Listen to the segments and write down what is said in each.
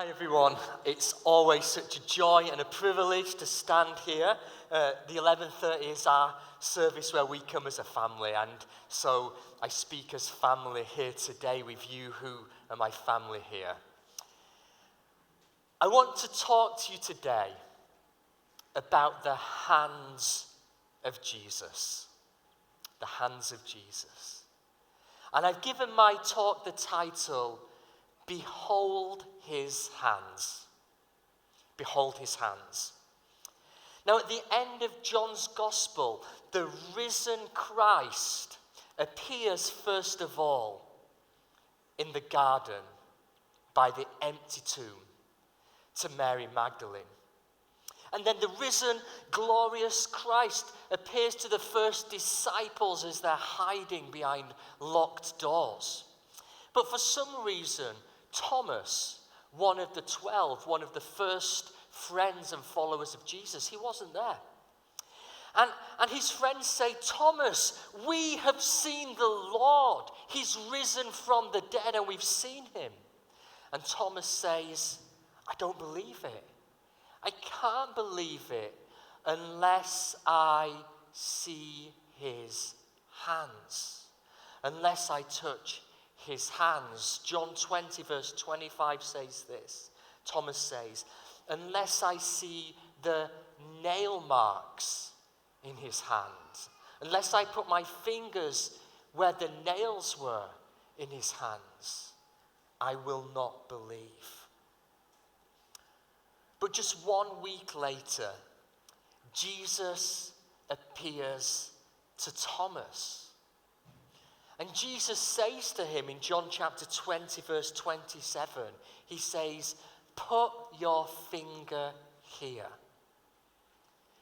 Hi everyone, it's always such a joy and a privilege to stand here. The 11:30 is our service where we come as a family, and so I speak as family here today with you who are my family here. I want to talk to you today about the hands of Jesus. The hands of Jesus. And I've given my talk the title, Behold His Hands. Behold His hands. Now at the end of John's Gospel, the risen Christ appears first of all in the garden by the empty tomb to Mary Magdalene. And then the risen, glorious Christ appears to the first disciples as they're hiding behind locked doors. But for some reason, Thomas, one of the 12, one of the first friends and followers of Jesus, he wasn't there. And his friends say, Thomas, we have seen the Lord. He's risen from the dead and we've seen him. And Thomas says, I don't believe it. I can't believe it unless I see his hands, unless I touch his hands. John 20 verse 25 says this. Thomas says, unless I see the nail marks in his hands, unless I put my fingers where the nails were in his hands, I will not believe. But just 1 week later, Jesus appears to Thomas. And Jesus says to him in John chapter 20, verse 27, he says, put your finger here.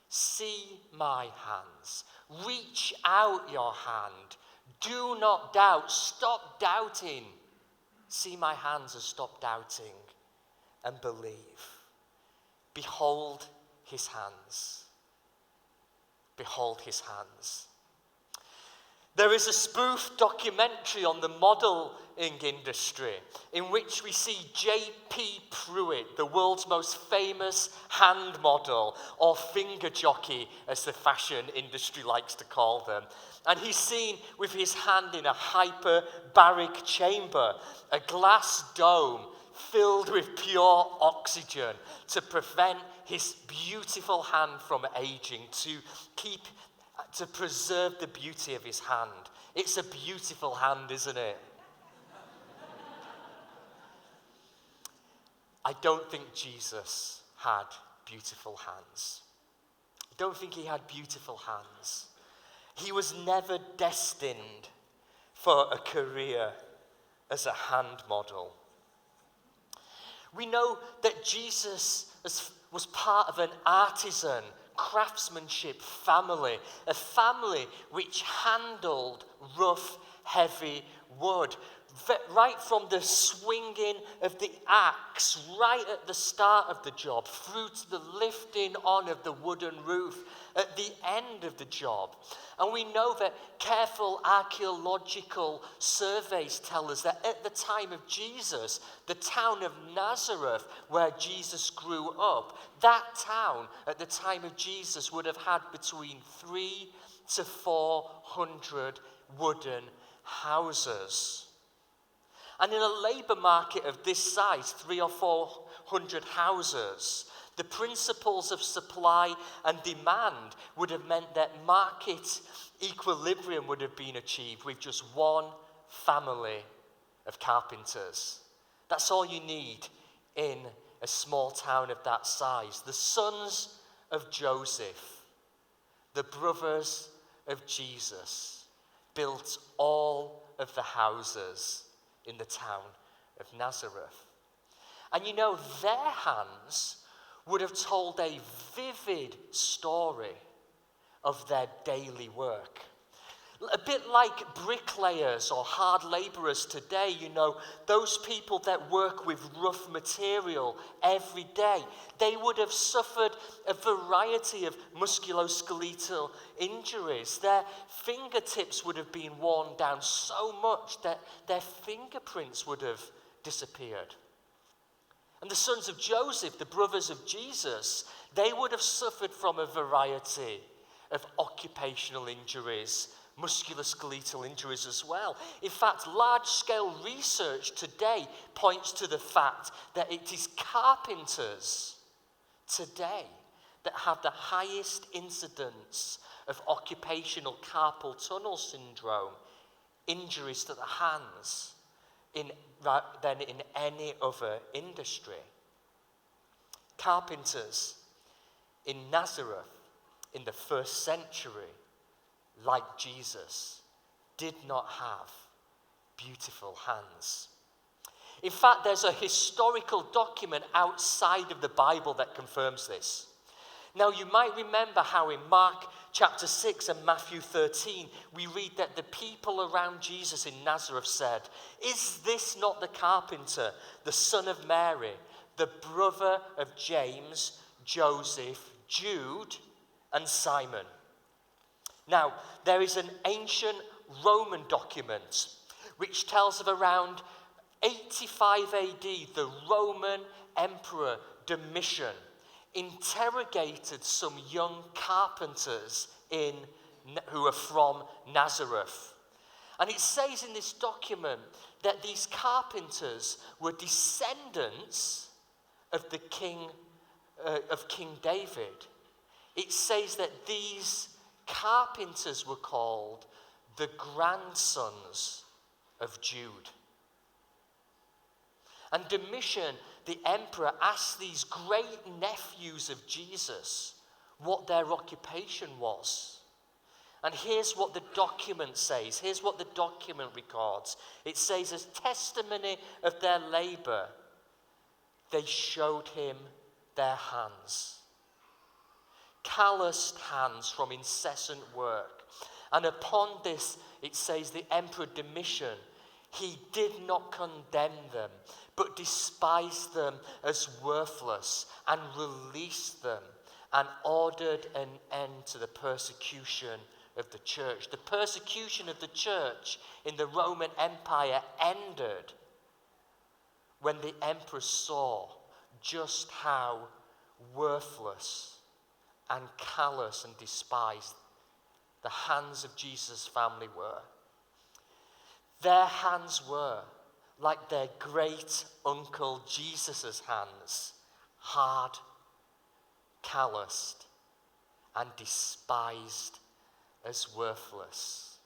See my hands. Reach out your hand. Do not doubt. Stop doubting. See my hands and stop doubting and believe. Behold his hands. Behold his hands. There is a spoof documentary on the modeling industry in which we see J.P. Pruitt, the world's most famous hand model, or finger jockey, as the fashion industry likes to call them. And he's seen with his hand in a hyperbaric chamber, a glass dome filled with pure oxygen to prevent his beautiful hand from aging, to preserve the beauty of his hand. It's a beautiful hand, isn't it? I don't think Jesus had beautiful hands. I don't think he had beautiful hands. He was never destined for a career as a hand model. We know that Jesus was part of an artisan, craftsmanship family, a family which handled rough, heavy wood. Right from the swinging of the axe, right at the start of the job, through to the lifting on of the wooden roof at the end of the job. And we know that careful archaeological surveys tell us that at the time of Jesus, the town of Nazareth, where Jesus grew up, that town at the time of Jesus would have had between 300 to 400 wooden houses. And in a labour market of this size, 300 or 400 houses, the principles of supply and demand would have meant that market equilibrium would have been achieved with just one family of carpenters. That's all you need in a small town of that size. The sons of Joseph, the brothers of Jesus, built all of the houses in the town of Nazareth. And you know, their hands would have told a vivid story of their daily work. A bit like bricklayers or hard labourers today, you know, those people that work with rough material every day, they would have suffered a variety of musculoskeletal injuries. Their fingertips would have been worn down so much that their fingerprints would have disappeared. And the sons of Joseph, the brothers of Jesus, they would have suffered from a variety of occupational injuries, musculoskeletal injuries as well. In fact, large-scale research today points to the fact that it is carpenters today that have the highest incidence of occupational carpal tunnel syndrome, injuries to the hands, than in any other industry. Carpenters in Nazareth in the first century, like Jesus, did not have beautiful hands. In fact, there's a historical document outside of the Bible that confirms this. Now, you might remember how in Mark chapter 6 and Matthew 13, we read that the people around Jesus in Nazareth said, "Is this not the carpenter, the son of Mary, the brother of James, Joseph, Jude, and Simon?" Now, there is an ancient Roman document which tells of around 85 AD, the Roman Emperor Domitian interrogated some young carpenters who are from Nazareth. And it says in this document that these carpenters were descendants of the King David. It says that these carpenters were called the grandsons of Jude. And Domitian, the emperor, asked these great nephews of Jesus what their occupation was. And here's what the document says. Here's what the document records. It says, as testimony of their labor, they showed him their hands. Calloused hands from incessant work. And upon this, it says, the Emperor Domitian, he did not condemn them, but despised them as worthless and released them and ordered an end to the persecution of the church. The persecution of the church in the Roman Empire ended when the emperor saw just how worthless and callous and despised the hands of Jesus' family were. Their hands were, like their great uncle Jesus' hands, hard, calloused, and despised as worthless.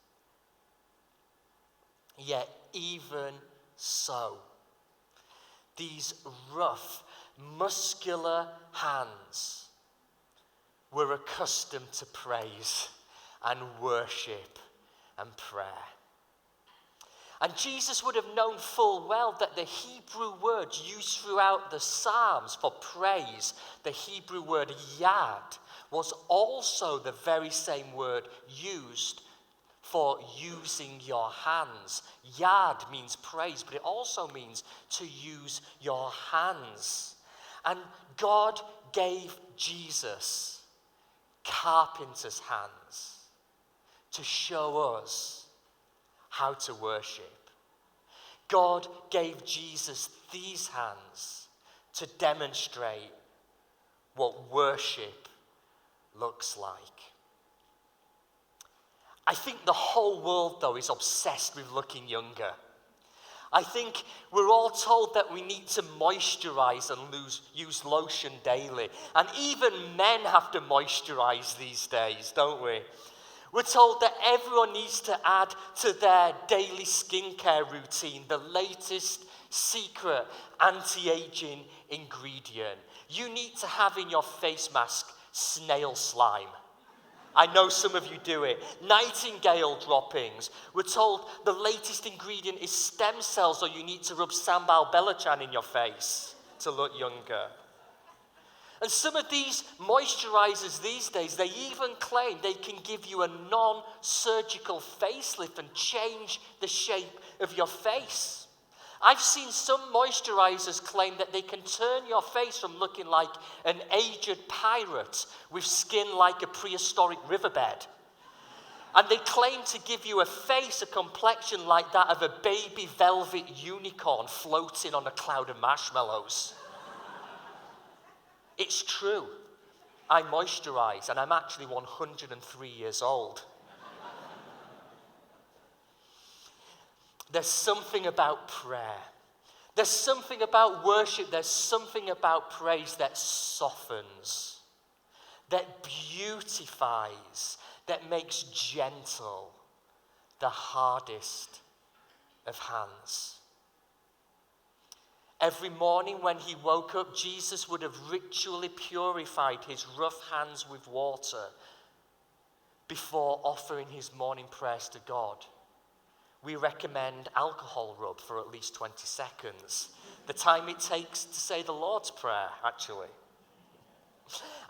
Yet even so, these rough, muscular hands were accustomed to praise and worship and prayer. And Jesus would have known full well that the Hebrew word used throughout the Psalms for praise, the Hebrew word yad, was also the very same word used for using your hands. Yad means praise, but it also means to use your hands. And God gave Jesus carpenter's hands to show us how to worship. God gave Jesus these hands to demonstrate what worship looks like. I think the whole world, though, is obsessed with looking younger. I think we're all told that we need to moisturize and use lotion daily. And even men have to moisturize these days, don't we? We're told that everyone needs to add to their daily skincare routine the latest secret anti-aging ingredient. You need to have in your face mask snail slime. I know some of you do it. Nightingale droppings. We're told the latest ingredient is stem cells, or you need to rub Sambal Belacan in your face to look younger. And some of these moisturizers these days, they even claim they can give you a non-surgical facelift and change the shape of your face. I've seen some moisturizers claim that they can turn your face from looking like an aged pirate with skin like a prehistoric riverbed. And they claim to give you a face, a complexion like that of a baby velvet unicorn floating on a cloud of marshmallows. It's true. I moisturize, and I'm actually 103 years old. There's something about prayer. There's something about worship. There's something about praise that softens, that beautifies, that makes gentle the hardest of hands. Every morning when he woke up, Jesus would have ritually purified his rough hands with water before offering his morning prayers to God. We recommend alcohol rub for at least 20 seconds. The time it takes to say the Lord's Prayer, actually.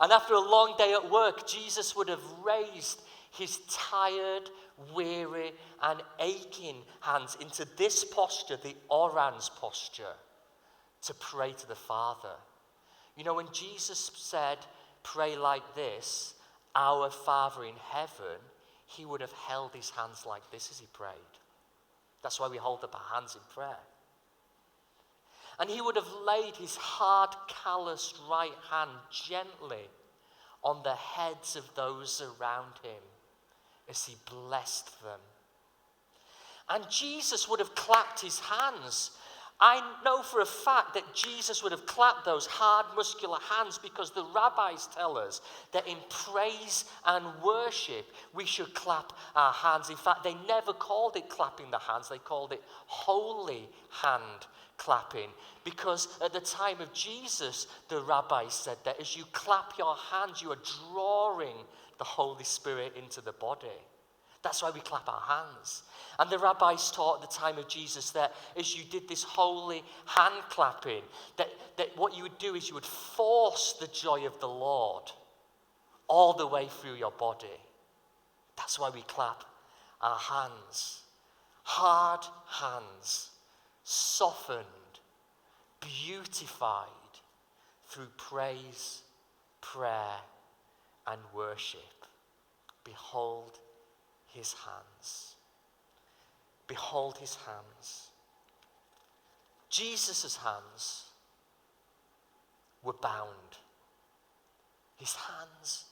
And after a long day at work, Jesus would have raised his tired, weary, and aching hands into this posture, the orange posture, to pray to the Father. You know, when Jesus said, pray like this, our Father in heaven, he would have held his hands like this as he prayed. That's why we hold up our hands in prayer. And he would have laid his hard, calloused right hand gently on the heads of those around him as he blessed them. And Jesus would have clapped his hands. I know for a fact that Jesus would have clapped those hard, muscular hands because the rabbis tell us that in praise and worship, we should clap our hands. In fact, they never called it clapping the hands. They called it holy hand clapping, because at the time of Jesus, the rabbis said that as you clap your hands, you are drawing the Holy Spirit into the body. That's why we clap our hands. And the rabbis taught at the time of Jesus that as you did this holy hand clapping, that what you would do is you would force the joy of the Lord all the way through your body. That's why we clap our hands. Hard hands, softened, beautified through praise, prayer, and worship. Behold his hands. Behold his hands. Jesus' hands were bound. His hands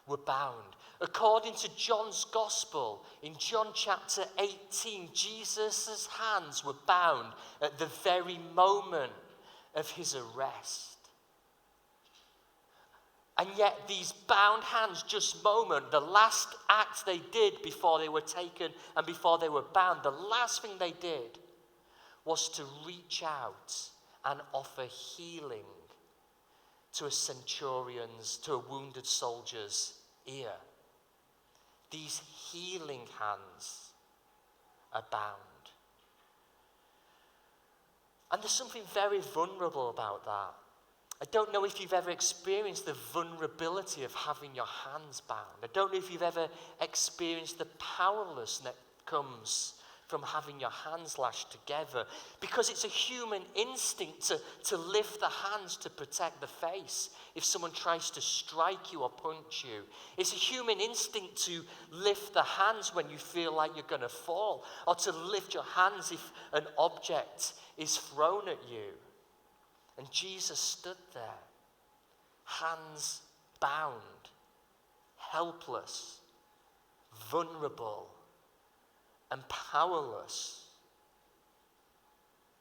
were bound. According to John's Gospel, in John chapter 18, Jesus' hands were bound at the very moment of his arrest. And yet these bound hands, just moment, the last act they did before they were taken and before they were bound, the last thing they did was to reach out and offer healing to a centurion's, to a wounded soldier's ear. These healing hands are bound. And there's something very vulnerable about that. I don't know if you've ever experienced the vulnerability of having your hands bound. I don't know if you've ever experienced the powerlessness that comes from having your hands lashed together, because it's a human instinct to lift the hands to protect the face if someone tries to strike you or punch you. It's a human instinct to lift the hands when you feel like you're going to fall, or to lift your hands if an object is thrown at you. And Jesus stood there, hands bound, helpless, vulnerable, and powerless.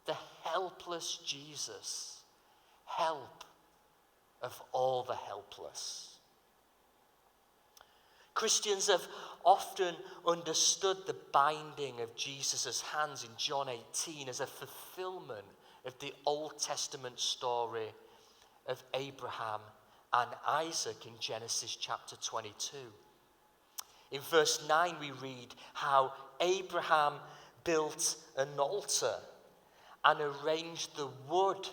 The helpless Jesus, help of all the helpless. Christians have often understood the binding of Jesus' hands in John 18 as a fulfillment of the Old Testament story of Abraham and Isaac in Genesis chapter 22. In verse 9 we read how Abraham built an altar and arranged the wood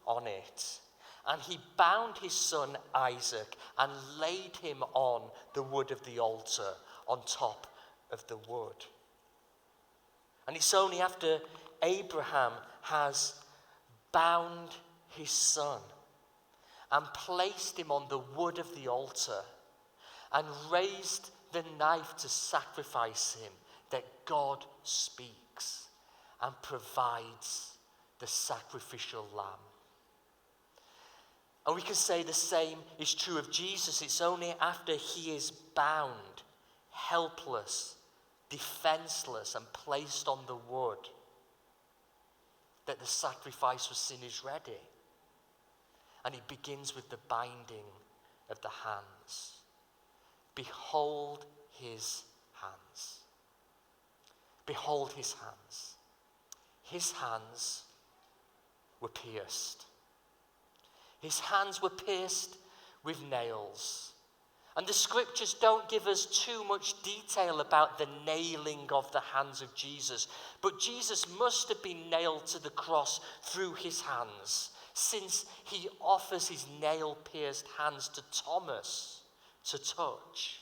on it. And he bound his son Isaac and laid him on the wood of the altar on top of the wood. And it's only after Abraham has bound his son and placed him on the wood of the altar and raised the knife to sacrifice him that God speaks and provides the sacrificial lamb. And we can say the same is true of Jesus. It's only after he is bound, helpless, defenseless, and placed on the wood that the sacrifice for sin is ready. And it begins with the binding of the hands. Behold his hands. Behold his hands. His hands were pierced. His hands were pierced with nails. And the scriptures don't give us too much detail about the nailing of the hands of Jesus. But Jesus must have been nailed to the cross through his hands, since he offers his nail-pierced hands to Thomas to touch.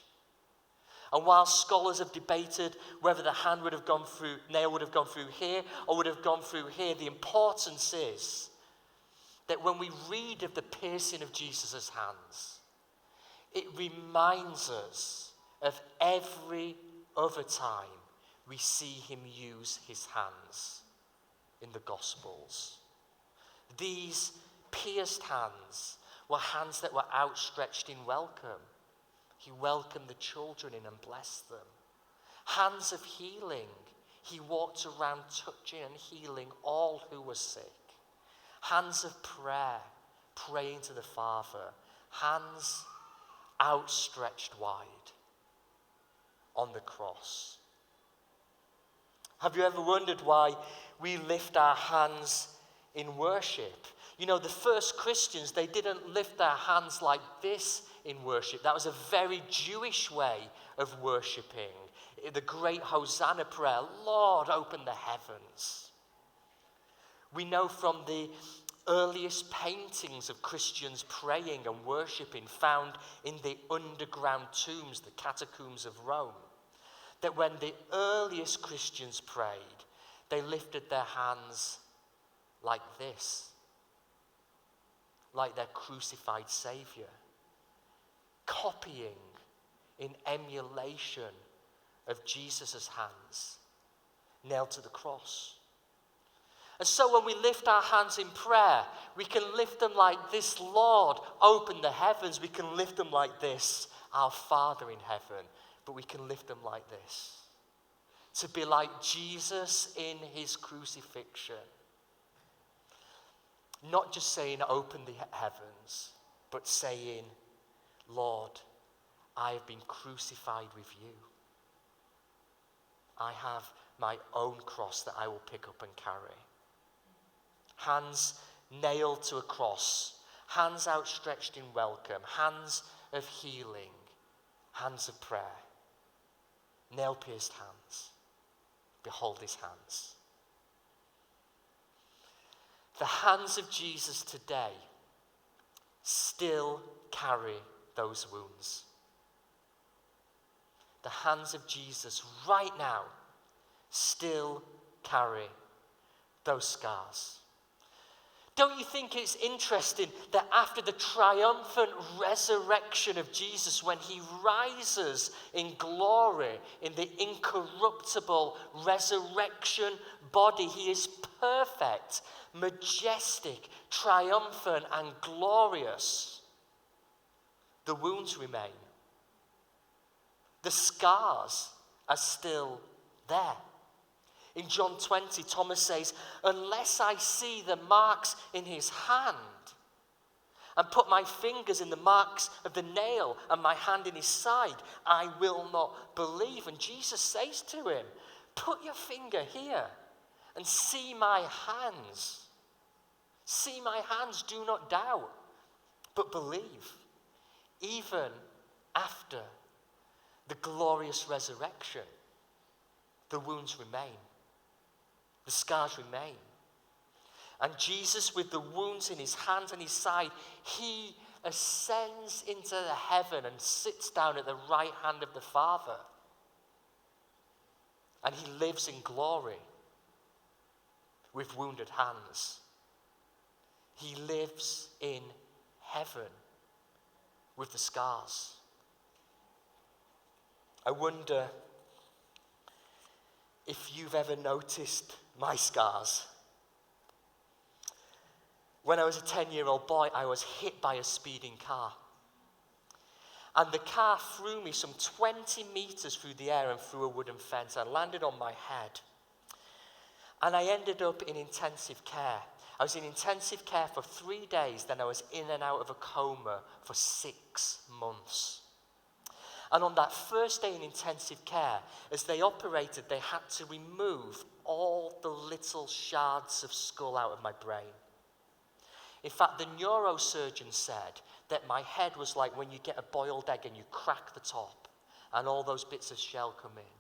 And while scholars have debated whether the nail would have gone through here or would have gone through here, the importance is that when we read of the piercing of Jesus' hands, it reminds us of every other time we see him use his hands in the Gospels. These pierced hands were hands that were outstretched in welcome. He welcomed the children in and blessed them. Hands of healing. He walked around touching and healing all who were sick. Hands of prayer, praying to the Father. Hands outstretched wide on the cross. Have you ever wondered why we lift our hands in worship? You know, the first Christians, they didn't lift their hands like this in worship. That was a very Jewish way of worshiping. The great Hosanna prayer, Lord, open the heavens. We know from the earliest paintings of Christians praying and worshipping found in the underground tombs, the catacombs of Rome, that when the earliest Christians prayed, they lifted their hands like this, like their crucified Savior, copying in emulation of Jesus' hands nailed to the cross. And so when we lift our hands in prayer, we can lift them like this, Lord, open the heavens. We can lift them like this, our Father in heaven. But we can lift them like this, to be like Jesus in his crucifixion. Not just saying, open the heavens, but saying, Lord, I have been crucified with you. I have my own cross that I will pick up and carry. Hands nailed to a cross, hands outstretched in welcome, hands of healing, hands of prayer, nail-pierced hands. Behold his hands. The hands of Jesus today still carry those wounds. The hands of Jesus right now still carry those scars. Don't you think it's interesting that after the triumphant resurrection of Jesus, when he rises in glory, in the incorruptible resurrection body, he is perfect, majestic, triumphant, and glorious. The wounds remain. The scars are still there. In John 20, Thomas says, unless I see the marks in his hand and put my fingers in the marks of the nail and my hand in his side, I will not believe. And Jesus says to him, put your finger here and see my hands. See my hands, do not doubt, but believe. Even after the glorious resurrection, the wounds remain. The scars remain. And Jesus, with the wounds in his hands and his side, he ascends into the heaven and sits down at the right hand of the Father. And he lives in glory with wounded hands. He lives in heaven with the scars. I wonder if you've ever noticed my scars. when I was a 10-year-old boy, I was hit by a speeding car. And the car threw me some 20 meters through the air and through a wooden fence. I landed on my head. And I ended up in intensive care. I was in intensive care for 3 days, then I was in and out of a coma for 6 months. And on that first day in intensive care, as they operated, they had to remove all the little shards of skull out of my brain. In fact, the neurosurgeon said that my head was like when you get a boiled egg and you crack the top and all those bits of shell come in.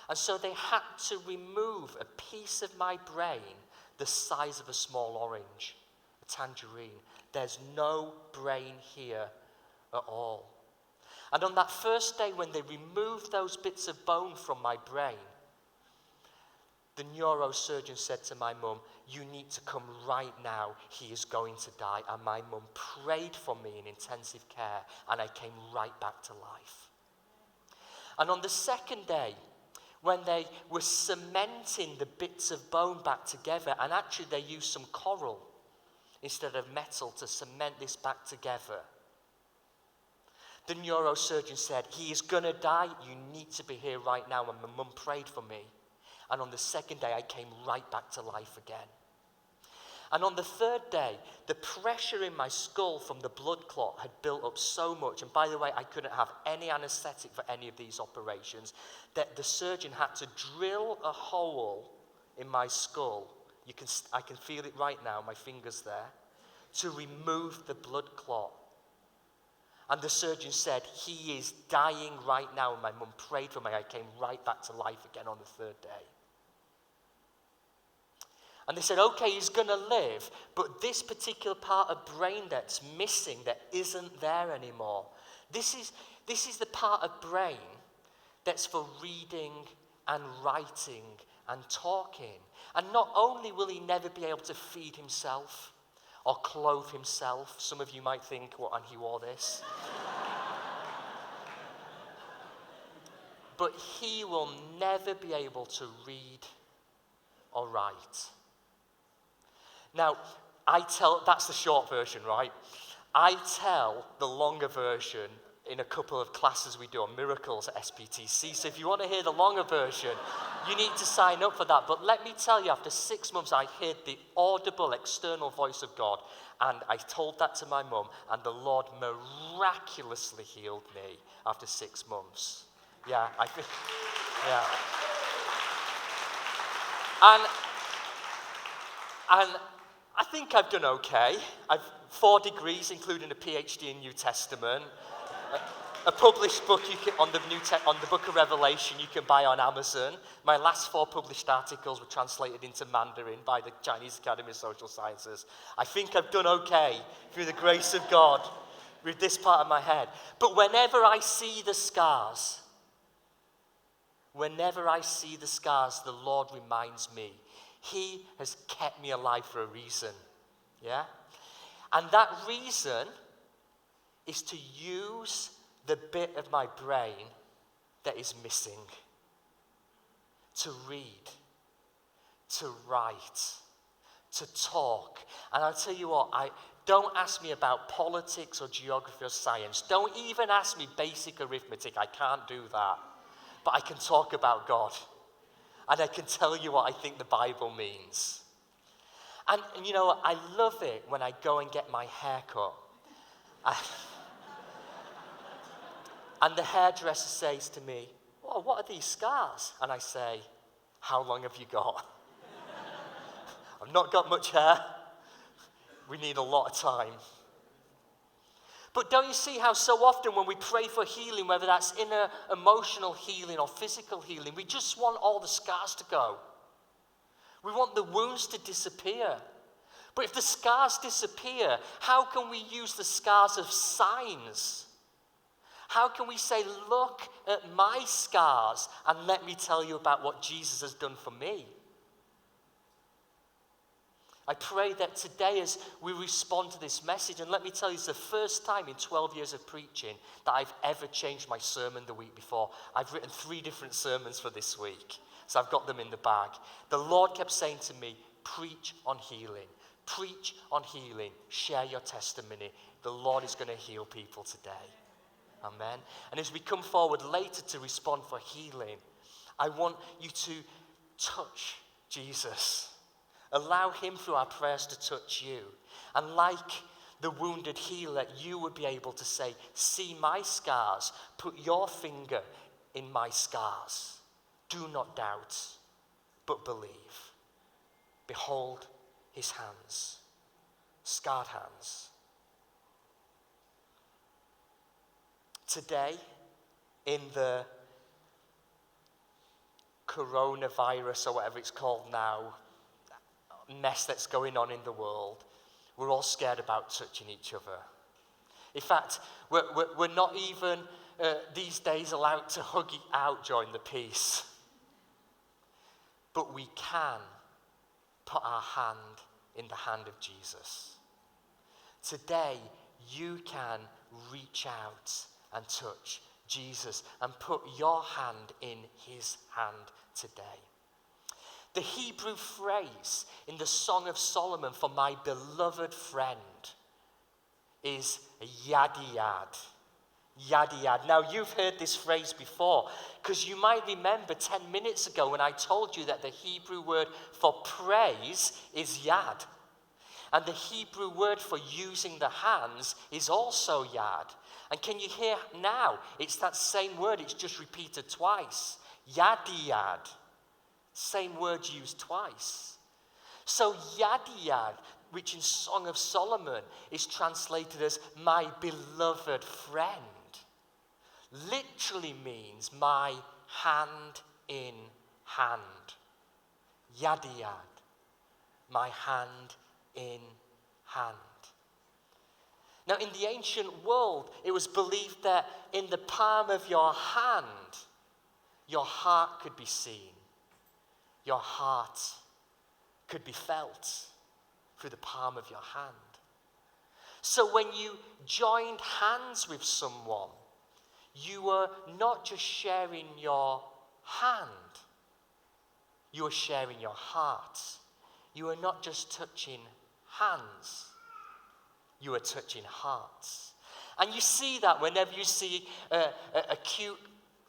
And so they had to remove a piece of my brain the size of a small orange, a tangerine. There's no brain here at all. And on that first day when they removed those bits of bone from my brain, the neurosurgeon said to my mum, "You need to come right now. He is going to die." And my mum prayed for me in intensive care, and I came right back to life. And on the second day, when they were cementing the bits of bone back together, and actually they used some coral instead of metal to cement this back together, the neurosurgeon said, "He is going to die. You need to be here right now." And my mum prayed for me. And on the second day, I came right back to life again. And on the third day, the pressure in my skull from the blood clot had built up so much. And by the way, I couldn't have any anesthetic for any of these operations, that the surgeon had to drill a hole in my skull. I can feel it right now, my finger's there, to remove the blood clot. And the surgeon said, "He is dying right now." And my mum prayed for me. I came right back to life again on the third day. And they said, "Okay, he's going to live, but this particular part of brain that's missing, that isn't there anymore, this is the part of brain that's for reading and writing and talking. And not only will he never be able to feed himself or clothe himself," some of you might think, "What, and he wore this?" "but he will never be able to read or write." Now, that's the short version, right? I tell the longer version in a couple of classes we do on miracles at SPTC. So if you want to hear the longer version, you need to sign up for that. But let me tell you, after 6 months, I heard the audible external voice of God. And I told that to my mum, and the Lord miraculously healed me after 6 months. Yeah, I think, yeah. And I think I've done okay. I've 4 degrees, including a PhD in New Testament. A published book on the Book of Revelation you can buy on Amazon. My last 4 published articles were translated into Mandarin by the Chinese Academy of Social Sciences. I think I've done okay through the grace of God with this part of my head. But whenever I see the scars, the Lord reminds me, He has kept me alive for a reason. Yeah? And that reason is to use the bit of my brain that is missing. To read, to write, to talk. And I'll tell you what, don't ask me about politics or geography or science. Don't even ask me basic arithmetic. I can't do that. But I can talk about God. And I can tell you what I think the Bible means. And you know, I love it when I go and get my hair cut. And the hairdresser says to me, "Well, what are these scars?" And I say, "How long have you got?" "I've not got much hair. We need a lot of time." But don't you see how so often when we pray for healing, whether that's inner emotional healing or physical healing, we just want all the scars to go. We want the wounds to disappear. But if the scars disappear, how can we use the scars of signs? How can we say, "Look at my scars and let me tell you about what Jesus has done for me"? I pray that today as we respond to this message, and let me tell you, it's the first time in 12 years of preaching that I've ever changed my sermon the week before. I've written 3 different sermons for this week, so I've got them in the bag. The Lord kept saying to me, "Preach on healing. Preach on healing. Share your testimony. The Lord is going to heal people today. Amen. And as we come forward later to respond for healing, I want you to touch Jesus. Allow him through our prayers to touch you. And like the wounded healer, you would be able to say, see my scars. Put your finger in my scars. Do not doubt, but believe. Behold his hands, scarred hands. Today, in the coronavirus or whatever it's called now, mess that's going on in the world, we're all scared about touching each other. In fact, we're not even these days allowed to hug it out during the peace. But we can put our hand in the hand of Jesus. Today, you can reach out and touch Jesus and put your hand in his hand today. The Hebrew phrase in the Song of Solomon for my beloved friend is yadiyad. Yadiyad. Now, you've heard this phrase before, because you might remember 10 minutes ago when I told you that the Hebrew word for praise is yad. And the Hebrew word for using the hands is also yad. And can you hear now? It's that same word, it's just repeated twice. Yadiyad. Same word used twice. So yadiyad, which in Song of Solomon is translated as my beloved friend, literally means my hand in hand. Yadiyad, my hand in hand. Now, in the ancient world, it was believed that in the palm of your hand, your heart could be seen. Your heart could be felt through the palm of your hand. So when you joined hands with someone, you were not just sharing your hand, you were sharing your heart. You were not just touching hands, you were touching hearts. And you see that whenever you see a cute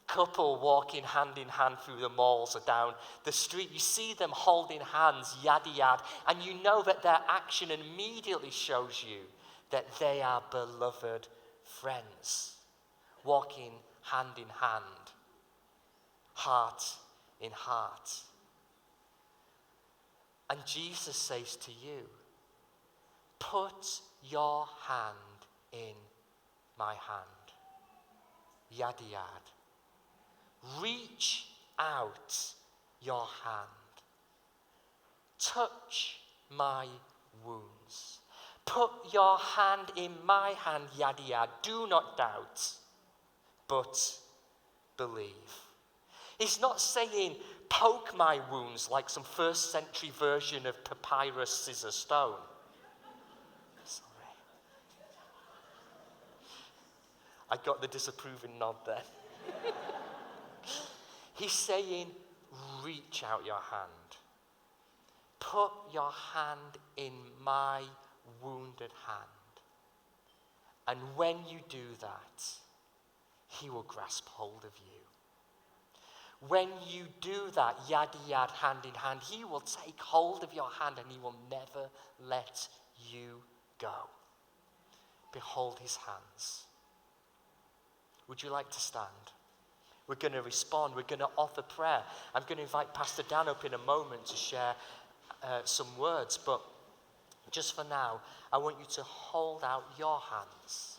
couple walking hand in hand through the malls or down the street, you see them holding hands, yad-yad, and you know that their action immediately shows you that they are beloved friends, walking hand in hand, heart in heart. And Jesus says to you, put your hand in my hand. Yad-yad. Reach out your hand. Touch my wounds. Put your hand in my hand, yad-yad. Do not doubt, but believe. He's not saying, poke my wounds like some first century version of papyrus scissor stone. Sorry. I got the disapproving nod there. He's saying, reach out your hand. Put your hand in my wounded hand. And when you do that, he will grasp hold of you. When you do that, yad-yad, hand in hand, he will take hold of your hand and he will never let you go. Behold his hands. Would you like to stand? We're going to respond. We're going to offer prayer. I'm going to invite Pastor Dan up in a moment to share some words. But just for now, I want you to hold out your hands.